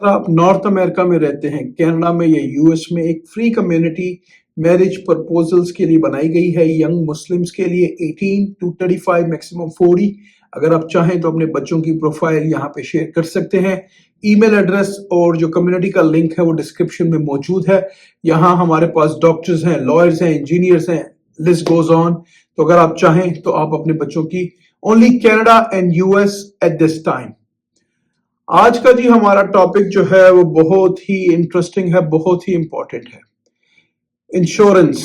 आप north America में रहते हैं, कनाडा में या यूएस में, एक फ्री कम्युनिटी मैरिज प्रपोजल्स के लिए बनाई गई है यंग मुस्लिम्स के लिए 18 टू 35 मैक्सिमम 40। अगर आप चाहें तो अपने बच्चों की प्रोफाइल यहाँ पे शेयर कर सकते हैं। ईमेल एड्रेस और जो कम्युनिटी का लिंक है वो डिस्क्रिप्शन में मौजूद है। यहाँ हमारे पास डॉक्टर्स हैं, लॉयर्स हैं, इंजीनियर्स हैं, लिस्ट गोज ऑन। तो अगर आप चाहें तो आप अपने बच्चों की only Canada and US at this time. आज का जी हमारा टॉपिक जो है वो बहुत ही इंटरेस्टिंग है, बहुत ही इंपॉर्टेंट है। इंश्योरेंस।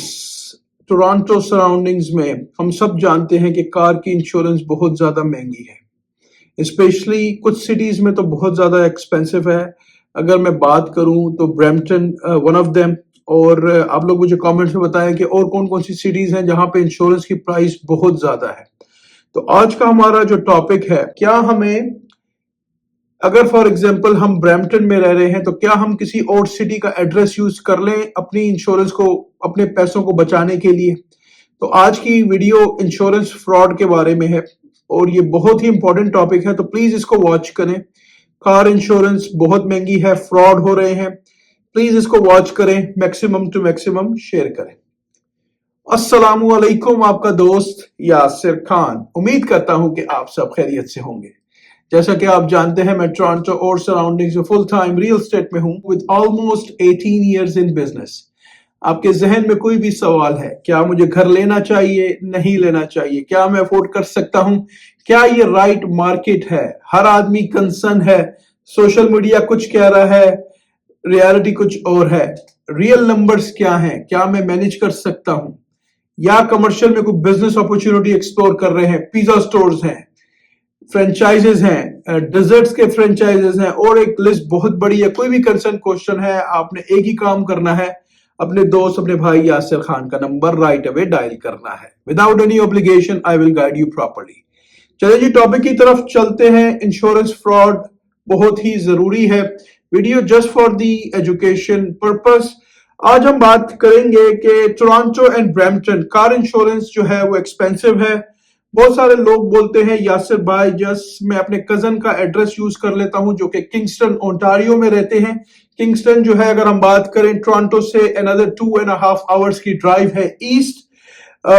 टोरंटो सराउंडिंग्स में हम सब जानते हैं कि कार की इंश्योरेंस बहुत ज्यादा महंगी है। स्पेशली कुछ सिटीज में तो बहुत ज्यादा एक्सपेंसिव है। अगर मैं बात करूं तो ब्रैम्पटन वन ऑफ देम। और आप लोग मुझे कमेंट्स में बताएं कि और कौन कौन सी सिटीज हैं जहां पे इंश्योरेंस की प्राइस बहुत ज्यादा है। तो आज का हमारा जो टॉपिक है, क्या हमें, अगर फॉर एग्जांपल हम ब्रैम्पटन में रह रहे हैं तो क्या हम किसी और सिटी का एड्रेस यूज कर लें अपनी इंश्योरेंस को, अपने पैसों को बचाने के लिए। तो आज की वीडियो इंश्योरेंस फ्रॉड के बारे में है और ये बहुत ही इंपॉर्टेंट टॉपिक है, तो प्लीज इसको वॉच करें। कार इंश्योरेंस बहुत महंगी है, फ्रॉड हो रहे हैं, प्लीज इसको वॉच करें, मैक्सिमम टू मैक्सिमम शेयर करें। अस्सलामु अलैकुम, आपका दोस्त यासिर खान। उम्मीद करता हूं कि आप सब खैरियत से होंगे। जैसा कि आप जानते हैं मैं टोरंटो और सराउंडिंग्स में फुल टाइम रियल एस्टेट में हूं with almost 18 years in business. आपके जहन में कोई भी सवाल है, क्या मुझे घर लेना चाहिए, नहीं लेना चाहिए, क्या मैं अफोर्ड कर सकता हूं, क्या ये राइट मार्केट है, हर आदमी कंसर्न है, सोशल मीडिया कुछ कह रहा है, रियलिटी कुछ और है, रियल नंबर्स क्या हैं, क्या मैं मैनेज कर सकता हूं, या कमर्शियल में कोई बिजनेस अपॉर्चुनिटी एक्सप्लोर कर रहे हैं, पिज्जा स्टोर्स हैं, फ्रेंचाइजेस हैं, डेजर्ट्स के फ्रेंचाइजेस हैं, और एक लिस्ट बहुत बड़ी है। कोई भी कंसर्न क्वेश्चन है, आपने एक ही काम करना है, अपने दोस्त, अपने भाई यासिर खान का नंबर राइट अवे डायल करना है। Without any obligation I will guide you properly. चलिए जी टॉपिक की तरफ चलते हैं। इंश्योरेंस फ्रॉड बहुत ही जरूरी है, video just for the education purpose. आज हम बात करेंगे कि Toronto and Brampton car insurance जो है वो एक्सपेंसिव है। बहुत सारे लोग बोलते हैं यासिर भाई जस्ट मैं अपने कजन का एड्रेस यूज कर लेता हूं जो कि किंगस्टन ओंटारियो में रहते हैं। किंगस्टन जो है, अगर हम बात करें टोरंटो से अनदर 2.5 आवर्स की ड्राइव है। ईस्ट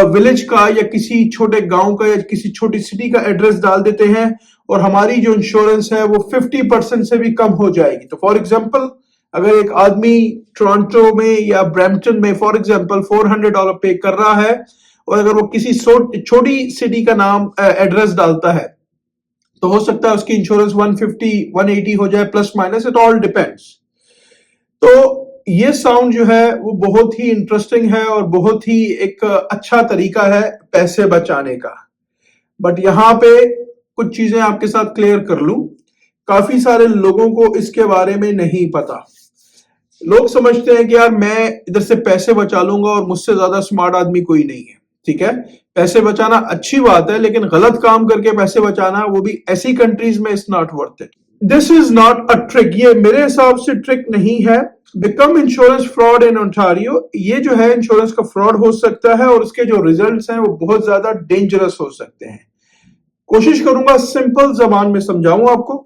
विलेज का या किसी छोटे गांव का या किसी छोटी सिटी का एड्रेस डाल देते हैं और हमारी जो इंश्योरेंस है वो 50% से भी कम हो जाएगी। तो फॉर एग्जाम्पल अगर एक आदमी टोरंटो में या ब्रैम्पटन में फॉर एग्जाम्पल $400 पे कर रहा है और अगर वो किसी छोटी सिटी का नाम एड्रेस डालता है तो हो सकता है उसकी इंश्योरेंस 150 180 हो जाए, plus minus, it all depends. तो ये साउंड जो है वो बहुत ही इंटरेस्टिंग है और बहुत ही एक अच्छा तरीका है पैसे बचाने का। बट यहाँ पे कुछ चीजें आपके साथ क्लियर कर लूं, काफी सारे लोगों को इसके बारे में नहीं पता। लोग समझते हैं कि यार मैं इधर से पैसे बचा लूंगा और मुझसे ज्यादा स्मार्ट आदमी कोई नहीं है। ठीक है, पैसे बचाना अच्छी बात है, लेकिन गलत काम करके पैसे बचाना, वो भी ऐसी कंट्रीज में, it's not worth it. This is not a trick, ये मेरे हिसाब से ट्रिक नहीं है। Become insurance fraud in Ontario, ये जो है इंश्योरेंस का फ्रॉड हो सकता है और उसके जो रिजल्ट्स हैं वो बहुत ज्यादा डेंजरस हो सकते हैं। कोशिश करूंगा सिंपल जबान में समझाऊं आपको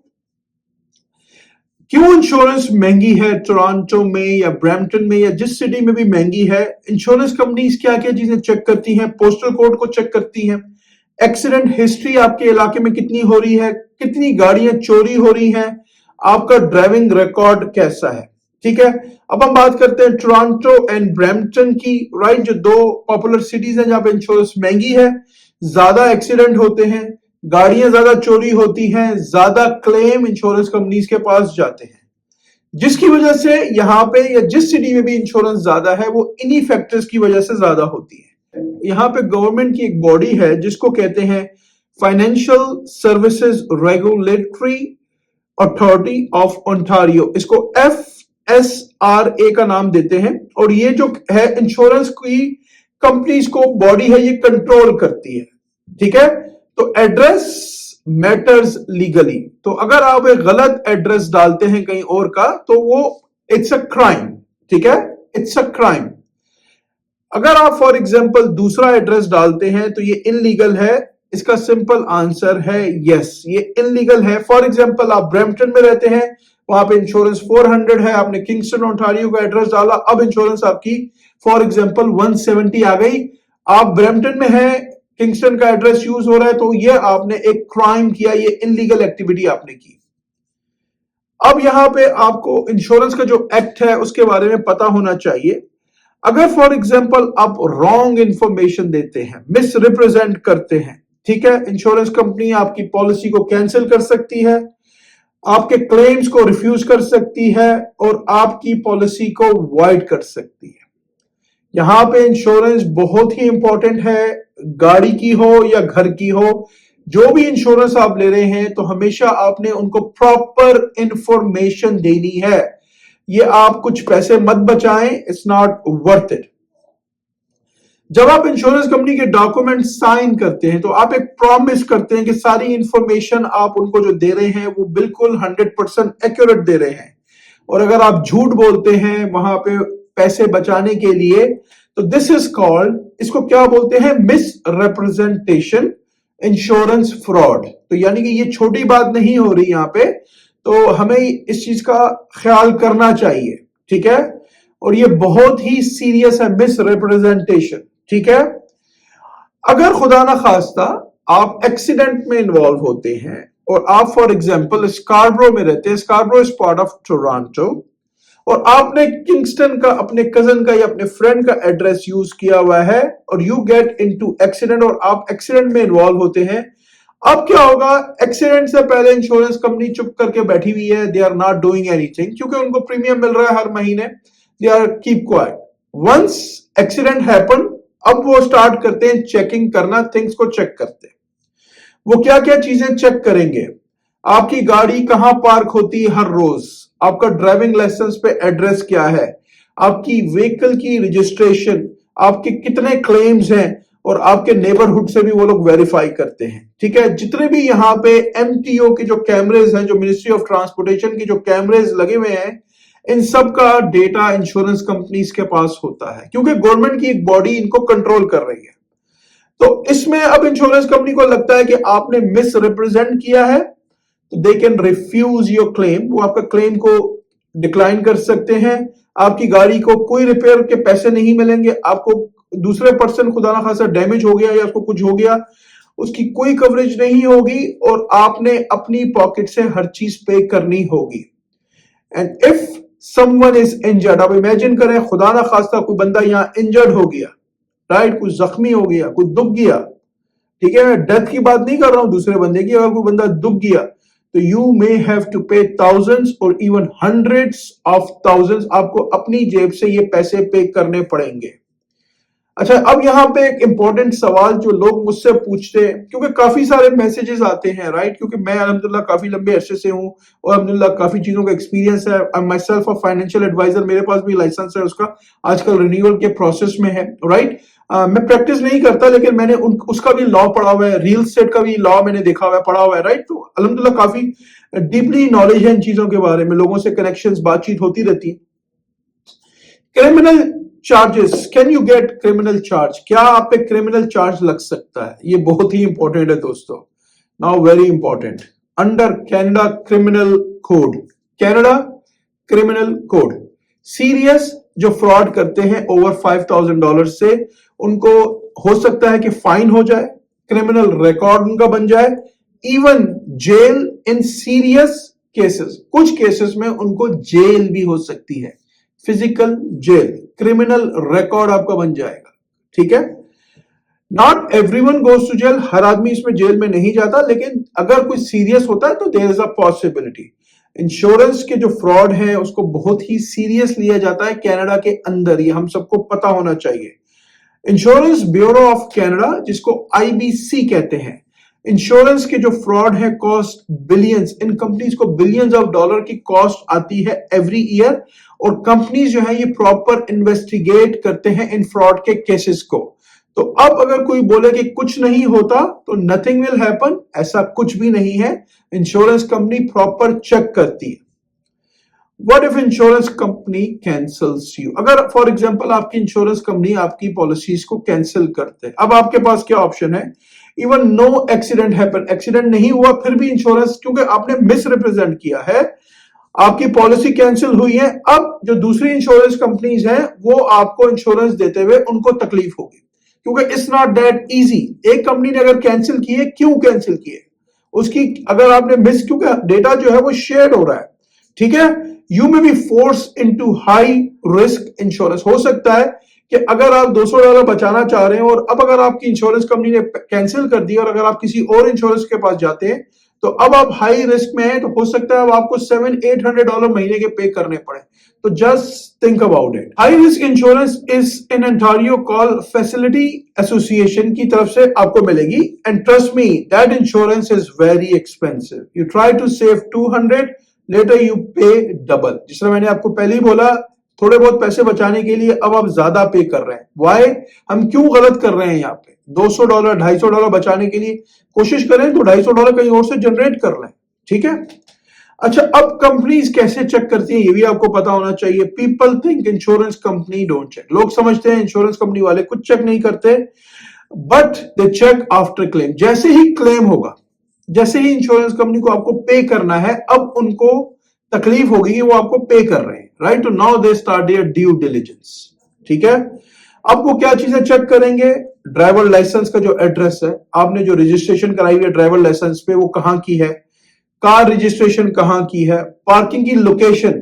क्यों इंश्योरेंस महंगी है टोरंटो में या ब्रैम्पटन में या जिस सिटी में भी महंगी है। इंश्योरेंस कंपनीज क्या क्या चीजें चेक करती हैं, पोस्टल कोड को चेक करती हैं, एक्सीडेंट हिस्ट्री आपके इलाके में कितनी हो रही है, कितनी गाड़ियां चोरी हो रही हैं, आपका ड्राइविंग रिकॉर्ड कैसा है। ठीक है, अब हम बात करते हैं टोरंटो एंड ब्रैम्पटन की। राइट, जो दो पॉपुलर सिटीज हैं जहां पे इंश्योरेंस महंगी है, ज्यादा एक्सीडेंट होते हैं, गाड़ियां ज्यादा चोरी होती हैं, ज्यादा क्लेम इंश्योरेंस कंपनीज के पास जाते हैं, जिसकी वजह से यहाँ पे या जिस सिटी में भी इंश्योरेंस ज्यादा है वो इन्हीं फैक्टर्स की वजह से ज्यादा होती है। यहाँ पे गवर्नमेंट की एक बॉडी है जिसको कहते हैं financial services regulatory authority of Ontario, इसको FSRA का नाम देते हैं। और ये जो है इंश्योरेंस की कंपनीज को बॉडी है, ये कंट्रोल करती है। ठीक है, तो एड्रेस मैटर्स लीगली। तो अगर आप एक गलत एड्रेस डालते हैं कहीं और का तो वो इट्स अ क्राइम। ठीक है, इट्स अ क्राइम। अगर आप फॉर एग्जांपल दूसरा एड्रेस डालते हैं तो ये इनलीगल है। इसका सिंपल आंसर है यस, ये इनलीगल है। फॉर एग्जांपल आप ब्रैम्पटन में रहते हैं वहां पे इंश्योरेंस 400 है, आपने किंगस्टन ओंटारियो का एड्रेस डाला, अब इंश्योरेंस आपकी फॉर एग्जांपल 170 आ गई। आप ब्रैम्पटन में है, किंगस्टन का एड्रेस यूज हो रहा है, तो ये आपने एक क्राइम किया, ये इनलीगल एक्टिविटी आपने की। अब यहां पे आपको इंश्योरेंस का जो एक्ट है उसके बारे में पता होना चाहिए। अगर फॉर एग्जांपल आप रॉन्ग इंफॉर्मेशन देते हैं, मिस रिप्रेजेंट करते हैं, ठीक है, इंश्योरेंस कंपनी आपकी पॉलिसी को कैंसिल कर सकती है, आपके क्लेम्स को रिफ्यूज कर सकती है और आपकी पॉलिसी को वाइड कर सकती है। यहां पे इंश्योरेंस बहुत ही इंपॉर्टेंट है, गाड़ी की हो या घर की हो, जो भी इंश्योरेंस आप ले रहे हैं तो हमेशा आपने उनको प्रॉपर इंफॉर्मेशन देनी है। ये आप कुछ पैसे मत बचाएं, इट्स नॉट वर्थ इट। जब आप इंश्योरेंस कंपनी के डॉक्यूमेंट साइन करते हैं तो आप एक प्रॉमिस करते हैं कि सारी इंफॉर्मेशन आप उनको जो दे रहे हैं वो बिल्कुल 100% एक्यूरेट दे रहे हैं। और अगर आप झूठ बोलते हैं वहां पे पैसे बचाने के लिए, तो दिस इज कॉल्ड, इसको क्या बोलते हैं, मिस रिप्रेजेंटेशन, इंश्योरेंस फ्रॉड। तो यानी कि ये छोटी बात नहीं हो रही यहां पे, तो हमें इस चीज का ख्याल करना चाहिए, ठीक है। और ये बहुत ही सीरियस है, मिस रिप्रेजेंटेशन, ठीक है। अगर खुदा ना खास्ता आप एक्सीडेंट में इन्वॉल्व होते हैं और आप फॉर एग्जांपल स्कारब्रो में रहते हैं, Scarborough is part of Toronto, और आपने किंगस्टन का अपने कजन का या अपने फ्रेंड का एड्रेस यूज किया हुआ है और यू गेट इनटू एक्सीडेंट और आप एक्सीडेंट में इन्वॉल्व होते हैं, अब क्या होगा, एक्सीडेंट से पहले इंश्योरेंस कंपनी चुप करके बैठी हुई है, they are not doing anything, क्योंकि उनको प्रीमियम मिल रहा है हर महीने, they are keep quiet. Once accident happen, अब वो स्टार्ट करते हैं चेकिंग करना, थिंग्स को चेक करते हैं। वो क्या क्या चीजें चेक करेंगे, आपकी गाड़ी कहां पार्क होती है हर रोज, आपका ड्राइविंग लाइसेंस पे एड्रेस क्या है, आपकी व्हीकल की रजिस्ट्रेशन, आपके कितने क्लेम्स हैं, और आपके नेबरहुड से भी वो लोग वेरीफाई करते हैं, ठीक है। जितने भी यहाँ पे एमटीओ के जो कैमरेज हैं, जो मिनिस्ट्री ऑफ ट्रांसपोर्टेशन के जो कैमरेज लगे हुए हैं, इन सब का डेटा इंश्योरेंस कंपनीज के पास होता है, क्योंकि गवर्नमेंट की एक बॉडी इनको कंट्रोल कर रही है। तो इसमें अब इंश्योरेंस कंपनी को लगता है कि आपने मिस रिप्रेजेंट किया है, तो they can refuse your claim, वो आपका क्लेम को डिक्लाइन कर सकते हैं, आपकी गाड़ी को कोई रिपेयर के पैसे नहीं मिलेंगे, आपको दूसरे पर्सन खुदा ना खासा डैमेज हो गया या उसको कुछ हो गया, उसकी कोई कवरेज नहीं होगी और आपने अपनी पॉकेट से हर चीज पे करनी होगी। And if someone is injured, अब इमेजिन करें खुदा ना खास्ता कोई बंदा यहां इंजर्ड हो गया, राइट, कुछ जख्मी हो गया, कुछ दुख गया, ठीक है, मैं डेथ की बात नहीं कर रहा हूं दूसरे बंदे की, अगर कोई बंदा दुख गया तो यू मे हैव टू पे थाउजेंड्स और इवन हंड्रेड्स ऑफ थाउजेंड्स, आपको अपनी जेब से ये पैसे पे करने पड़ेंगे। अच्छा, अब यहाँ पे एक इंपॉर्टेंट सवाल जो लोग मुझसे पूछते हैं, क्योंकि काफी सारे मैसेजेस आते हैं, राइट, क्योंकि मैं अल्हम्दुलिल्लाह काफी लंबे अरसे से हूँ और अल्हम्दुलिल्लाह काफी चीजों का एक्सपीरियंस है। I myself a financial advisor, मेरे पास भी लाइसेंस है, उसका आजकल रिन्यूअल के प्रोसेस में है, राइट। मैं प्रैक्टिस नहीं करता लेकिन मैंने उसका भी लॉ पढ़ा हुआ है, रियल एस्टेट का भी लॉ मैंने देखा हुआ है, पढ़ा हुआ है, राइट। तो अल्हम्दुलिल्लाह काफी डीपली नॉलेज है इन चीजों के बारे में, लोगों से कनेक्शंस, बातचीत होती रहती है। Criminal charges, can you get criminal charge, क्या आप पे क्रिमिनल चार्ज लग सकता है, ये बहुत ही इंपॉर्टेंट है दोस्तों, now very important. Under Canada criminal code, Canada criminal code, serious जो फ्रॉड करते हैं ओवर $5,000 से, उनको हो सकता है कि फाइन हो जाए, क्रिमिनल रिकॉर्ड उनका बन जाए, इवन जेल इन सीरियस केसेस, कुछ केसेस में उनको जेल भी हो सकती है, फिजिकल जेल, क्रिमिनल रिकॉर्ड आपका बन जाएगा, ठीक है। Not everyone goes to jail, हर आदमी इसमें जेल में नहीं जाता, लेकिन अगर कोई सीरियस होता है तो there is a possibility. Insurance के जो फ्रॉड है उसको बहुत ही सीरियस लिया जाता है कनाडा के अंदर, ये हम सबको पता होना चाहिए। इंश्योरेंस ब्यूरो ऑफ कनाडा, जिसको आईबीसी कहते हैं, इंश्योरेंस के जो फ्रॉड है कॉस्ट बिलियंस, इन कंपनीज को बिलियंस ऑफ डॉलर की कॉस्ट आती है एवरी ईयर, और कंपनीज जो है ये प्रॉपर इन्वेस्टिगेट करते हैं इन फ्रॉड के केसेस को। तो अब अगर कोई बोले कि कुछ नहीं होता तो नथिंग विल हैपन, ऐसा कुछ भी नहीं है, इंश्योरेंस कंपनी प्रॉपर चेक करती है। What if insurance company cancels you, अगर फॉर एग्जांपल आपकी इंश्योरेंस कंपनी आपकी पॉलिसीज को कैंसिल करते हैं, अब आपके पास क्या ऑप्शन है, even know accident happen, accident नहीं हुआ फिर भी इंश्योरेंस, क्योंकि आपने मिस रिप्रेजेंट किया है, आपकी पॉलिसी कैंसिल हुई है, अब जो दूसरी इंश्योरेंस कंपनीज हैं वो आपको इंश्योरेंस देते हुए उनको तकलीफ होगी, क्योंकि इट्स नॉट दैट इजी। एक कंपनी ने अगर कैंसिल की है, क्यों कैंसिल की है, उसकी अगर आपने मिस, क्योंकि डेटा जो है वो शेयर हो रहा है, ठीक है। You may be force into high risk insurance. हो सकता है कि अगर आप $200 बचाना चाह रहे हैं और अब अगर आपकी इंश्योरेंस कंपनी ने कैंसिल कर दिया और अगर आप किसी और इंश्योरेंस के पास जाते हैं तो अब आप हाई रिस्क में हैं, तो हो सकता है अब आपको $700-800 महीने के पे करने पड़े। तो just think about it. High risk insurance is in Ontario call facility association की तरफ से आपको मिलेगी, and trust me that insurance is very expensive. You try to save 200, later you pay double. जिस तरह मैंने आपको पहले ही बोला, थोड़े बहुत पैसे बचाने के लिए अब आप ज्यादा पे कर रहे हैं। वाई? हम क्यों गलत कर रहे हैं यहाँ पे? $200 $250 बचाने के लिए कोशिश करें तो $250 कहीं और से जनरेट कर लें, ठीक है। अच्छा, अब कंपनीज कैसे चेक करती हैं ये भी आपको पता होना चाहिए। People think insurance company don't check. लोग समझते हैं इंश्योरेंस कंपनी वाले कुछ चेक नहीं करते, but they check after claim. जैसे ही क्लेम होगा, जैसे ही इंश्योरेंस कंपनी को आपको पे करना है, अब उनको तकलीफ होगी कि वो आपको पे कर रहे हैं, राइट। तो now they start their due diligence, ठीक है। अब वो क्या चीजें चेक करेंगे? ड्राइवर लाइसेंस का जो एड्रेस है, आपने जो रजिस्ट्रेशन कराई है ड्राइवर लाइसेंस पे, वो कहां की है, कार रजिस्ट्रेशन कहां की है, पार्किंग की लोकेशन।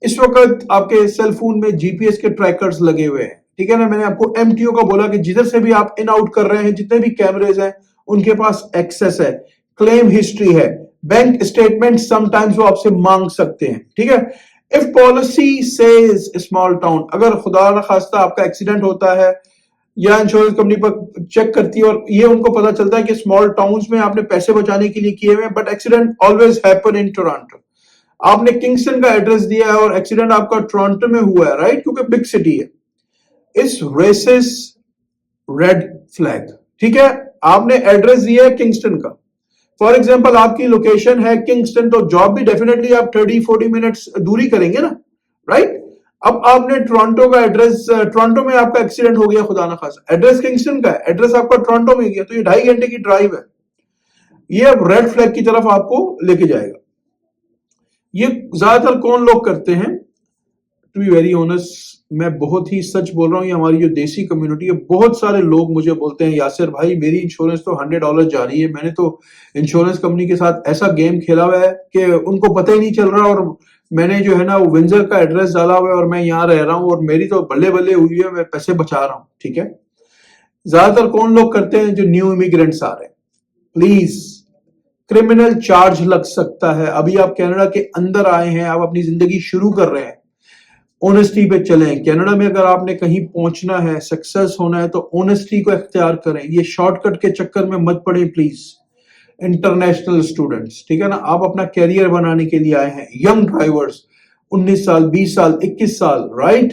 इस वक्त आपके सेल फोन में जीपीएस के ट्रैकर्स लगे हुए हैं, ठीक है ना। मैंने आपको एमटीओ का बोला कि जिधर से भी आप इन आउट कर रहे हैं, जितने भी कैमरेज हैं उनके पास एक्सेस है, क्लेम हिस्ट्री है, बैंक स्टेटमेंट समटाइम्स वो आपसे मांग सकते हैं, ठीक है। If policy says small town, अगर खुदा न खास्ता आपका एक्सीडेंट होता है या इंश्योरेंस कंपनी पर चेक करती है और ये उनको पता चलता है कि स्मॉल टाउन्स में आपने पैसे बचाने के लिए किए हुए, but accident always happen in Toronto. आपने किंगस्टन का एड्रेस दिया है और एक्सीडेंट आपका टोरंटो में हुआ है, राइट, क्योंकि बिग सिटी है। इस रेसिस रेड फ्लैग, ठीक है। आपने एड्रेस दिया है किंगस्टन का, फॉर एग्जाम्पल आपकी लोकेशन है किंगस्टन, तो जॉब भी डेफिनेटली आप 30-40 मिनट्स दूरी करेंगे ना, राइट। अब आपने टोरंटो का एड्रेस, टोरंटो में आपका एक्सीडेंट हो गया, खुदा ना खास्ता, एड्रेस किंगस्टन का है, एड्रेस आपका टोरंटो में गया, तो ये 2.5 घंटे की ड्राइव है। ये अब रेड फ्लैग की तरफ आपको लेके जाएगा। ये ज्यादातर कौन लोग करते हैं? टू बी वेरी ऑनेस्ट, मैं बहुत ही सच बोल रहा हूँ, ये हमारी जो देसी कम्युनिटी है, बहुत सारे लोग मुझे बोलते हैं यासिर भाई मेरी इंश्योरेंस तो $100 जा रही है, मैंने तो इंश्योरेंस कंपनी के साथ ऐसा गेम खेला हुआ है कि उनको पता ही नहीं चल रहा, और मैंने जो है ना वो विंजर का एड्रेस डाला हुआ है और मैं यहाँ रह रहा हूँ और मेरी तो बल्ले बल्ले हुई है, मैं पैसे बचा रहा हूँ, ठीक है। ज्यादातर कौन लोग करते हैं? जो न्यू इमिग्रेंट्स आ रहे हैं। प्लीज, क्रिमिनल चार्ज लग सकता है। अभी आप कनाडा के अंदर आए हैं, आप अपनी जिंदगी शुरू कर रहे हैं, ऑनेस्टी पे चलें। कनाडा में अगर आपने कहीं पहुंचना है, सक्सेस होना है, तो ऑनेस्टी को इख्तियार करें। ये शॉर्टकट के चक्कर में मत पड़े प्लीज। इंटरनेशनल स्टूडेंट्स, ठीक है ना, आप अपना कैरियर बनाने के लिए आए हैं। यंग ड्राइवर्स, 19 साल, 20 साल, 21 साल, right.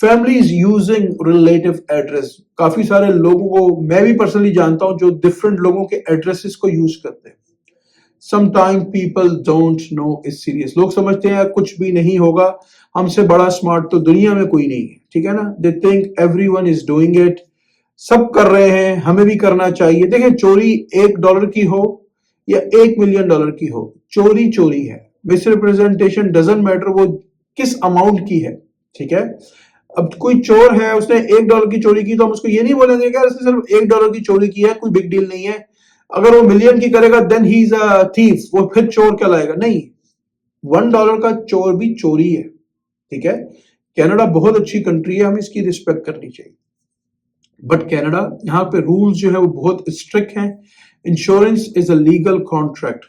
Families using relative address. काफी सारे लोगों को मैं भी पर्सनली जानता हूं जो डिफरेंट लोगों के एड्रेसेस को यूज करते हैं। Sometimes people don't know is serious. लोग समझते हैं कुछ भी नहीं होगा, हमसे बड़ा स्मार्ट तो दुनिया में कोई नहीं है, ठीक है ना। They think everyone is doing it. सब कर रहे हैं, हमें भी करना चाहिए। देखिए, चोरी $1 की हो या $1 मिलियन की हो, चोरी चोरी है। मिसरिप्रेजेंटेशन डजंट मैटर वो किस अमाउंट की है, ठीक है। अब कोई चोर है, उसने $1 की चोरी की, तो हम उसको ये नहीं बोलेंगे कि उसने सिर्फ $1 की चोरी की है, कोई बिग डील नहीं है। अगर वो मिलियन की करेगा then he is a thief, वो फिर चोर कहलाएगा। नहीं, $1 का चोर भी चोरी है, ठीक है। कनाडा बहुत अच्छी कंट्री है, हमें इसकी रिस्पेक्ट करनी चाहिए, बट कनाडा यहाँ पे रूल्स जो है वो बहुत स्ट्रिक्ट हैं। Insurance is a legal contract.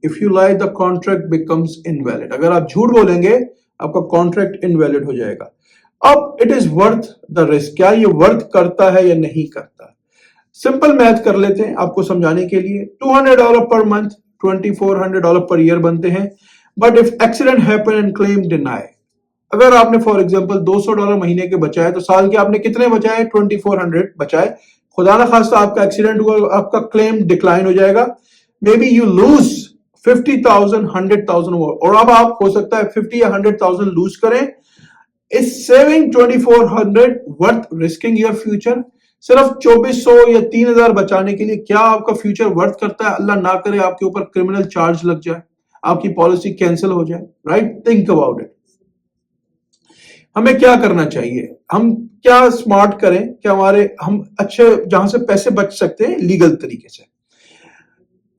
If you lie the contract becomes invalid. अगर आप झूठ बोलेंगे आपका कॉन्ट्रैक्ट इनवैलिड हो जाएगा। अब it is worth the risk. क्या ये वर्थ करता है या नहीं करता? सिंपल मैथ कर लेते हैं आपको समझाने के लिए। $200 पर मंथ, $2400 पर ईयर बनते हैं। But if accident happen and claim deny, अगर आपने फॉर एग्जांपल $200 महीने के बचाए, तो साल के आपने कितने बचाए? 2400 बचाए। खुदा ना खास्ता आपका एक्सीडेंट हुआ, आपका क्लेम डिक्लाइन हो जाएगा। मे बी यू लूज 50,000, 100,000 और अब आप हो सकता है 50 या 100,000 लूज करें। Is saving 2400 worth risking your future? सिर्फ 2400 या 3000 बचाने के लिए क्या आपका फ्यूचर वर्थ करता है? अल्लाह ना करे आपके ऊपर क्रिमिनल चार्ज लग जाए, आपकी पॉलिसी कैंसिल हो जाए, राइट? Think about it. हमें क्या करना चाहिए, हम क्या स्मार्ट करें कि हम अच्छे जहां से पैसे बच सकते हैं लीगल तरीके से।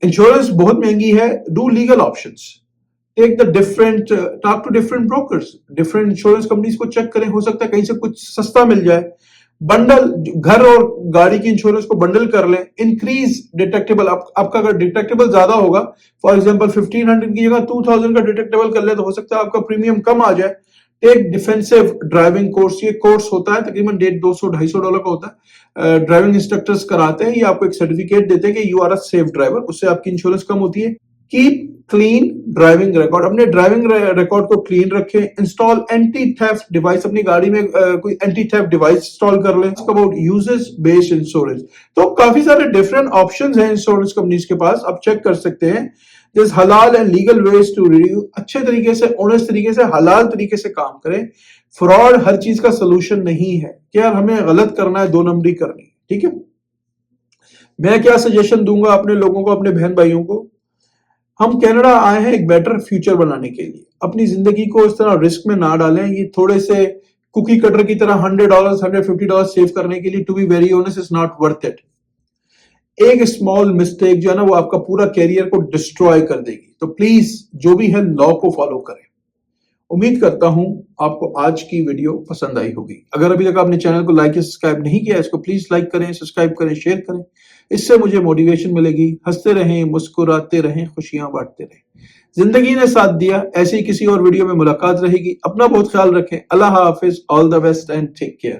इंश्योरेंस बहुत महंगी है, do legal options, take the different, talk to different brokers, different insurance companies को चेक करें, हो सकता है कहीं से कुछ सस्ता मिल जाए। बंडल, घर और गाड़ी की इंश्योरेंस को बंडल कर लें, इंक्रीज डिटेक्टेबल, आपका अगर डिटेक्टेबल ज्यादा होगा, फॉर एग्जांपल 1500 की जगह 2000 का डिटेक्टेबल कर ले तो हो सकता है आपका प्रीमियम कम आ जाए। टेक डिफेंसिव ड्राइविंग कोर्स, ये कोर्स होता है तकरीबन $150-200 का होता है, ड्राइविंग इंस्ट्रक्टर्स कराते हैं, ये आपको एक सर्टिफिकेट देते हैं कि you are a safe driver, उससे आपकी इंश्योरेंस कम होती है। कीप क्लीन ड्राइविंग रिकॉर्ड, अपने ड्राइविंग रिकॉर्ड को क्लीन रखें। इंस्टॉल एंटी थेफ्ट डिवाइस, अपनी गाड़ी में कोई एंटी थेफ्ट डिवाइस इंस्टॉल कर लें। अबाउट यूजर्स बेस्ड इंश्योरेंस, तो काफी सारे डिफरेंट ऑप्शंस हैं इंश्योरेंस कंपनीज के पास, आप चेक कर सकते हैं। दिस हलाल and legal ways to review, अच्छे तरीके से, ऑनेस्ट तरीके से, हलाल तरीके से काम करें। फ्रॉड हर चीज का सोल्यूशन नहीं है कि यार हमें गलत करना है, 2 नंबरी करनी है, ठीक है? मैं क्या सजेशन दूंगा अपने लोगों को, अपने बहन भाइयों को, हम कनाडा आए हैं एक बेटर फ्यूचर बनाने के लिए। अपनी जिंदगी को इस तरह रिस्क में ना डालें, ये थोड़े से कुकी कटर की तरह $100 $150 सेव करने के लिए, to be very honest, is not worth it. एक स्मॉल मिस्टेक जो है ना वो आपका पूरा कैरियर को डिस्ट्रॉय कर देगी। तो प्लीज जो भी है लॉ को फॉलो करें। उम्मीद करता हूं आपको आज की वीडियो पसंद आई होगी। अगर अभी तक आपने चैनल को लाइक या सब्सक्राइब नहीं किया, इसको प्लीज लाइक करें, सब्सक्राइब करें, शेयर करें, इससे मुझे मोटिवेशन मिलेगी। हंसते रहें, मुस्कुराते रहें, खुशियां बांटते रहें। जिंदगी ने साथ दिया, ऐसी किसी और वीडियो में मुलाकात रहेगी। अपना बहुत ख्याल रखें। अल्लाह हाफिज, all the best and take care.